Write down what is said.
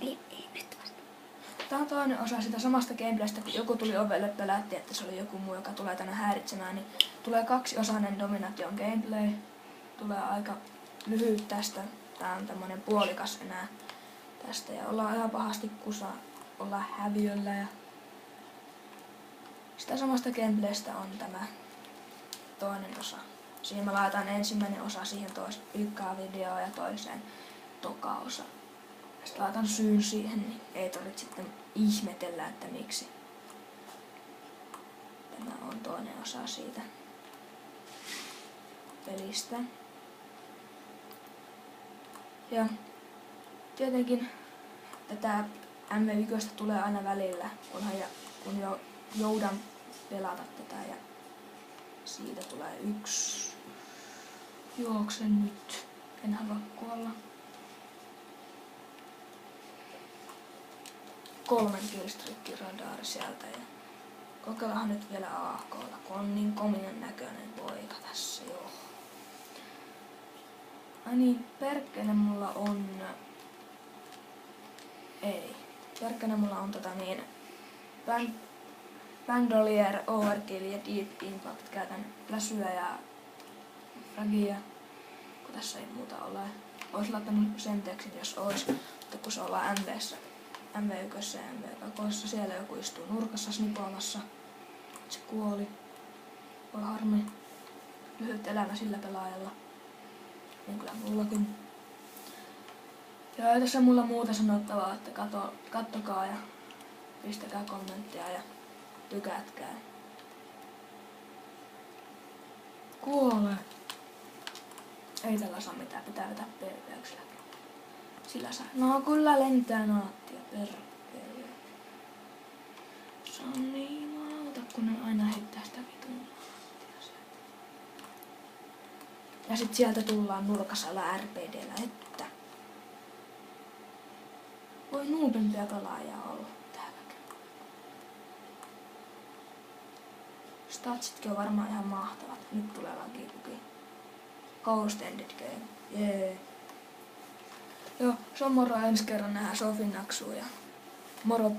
Ei nyt vasta. Tää on toinen osa sitä samasta gameplaystä, kun joku tuli ovelle pelätti, että se oli joku muu, joka tulee tänne häiritsemään, niin tulee 2-osainen Domination gameplay. Tulee aika lyhyt tästä. Tää on tämmönen puolikas enää tästä ja ollaan ihan pahasti kusa, ollaan häviöllä ja sitä samasta gameplaystä on tämä toinen osa. Siinä mä laitan ensimmäinen osa siihen ykkaa videoon ja toiseen toka osa. Sitten laitan syyn siihen, niin ei tarvitse sitten ihmetellä, että miksi. Tämä on toinen osa siitä pelistä. Ja tietenkin tätä MV1 tulee aina välillä, kun jo joudan pelata tätä ja siitä tulee yksi. Juoksen nyt, en halua kuolla. 3 killstreak-radaari sieltä ja kokeillaanhan nyt vielä AK:lla, kun on niin komion näköinen poika tässä joo. Ai niin, perkkele mulla on... Ei. Perkkele mulla on Bandolier, Overkill ja Deep Impact. Käytän läsyä ja fragia, kun tässä ei muuta ole. Ois laittanut Sentexin, jos ois, mutta kun se ollaan MV1 ja MV2, siellä joku istuu nurkassa snipaamassa. Se kuoli. Voi harmi. Lyhyt elämä sillä pelaajalla. Niin kyllä mullakin. Ja ei tässä mulla muuta sanottavaa, että kattokaa ja pistäkää kommenttia ja tykätkää. Kuole! Ei tällä saa mitään, pitää vetää PvP:ksi läpi. Sillä saa. No kyllä lentää naattia, perkele. Se on niin maalta, kun ne aina heittää sitä vitun naattia sieltä. Ja sit sieltä tullaan nurkasalla RPDllä, että voi nuupempia pelaajia olla täälläkin. Statsitkin on varmaan ihan mahtavat. Nyt tulee lagikuki. Ghost Ended Game. Jee. Joo, se on moro ensi kerran nähdään Sofin naksuun ja moro.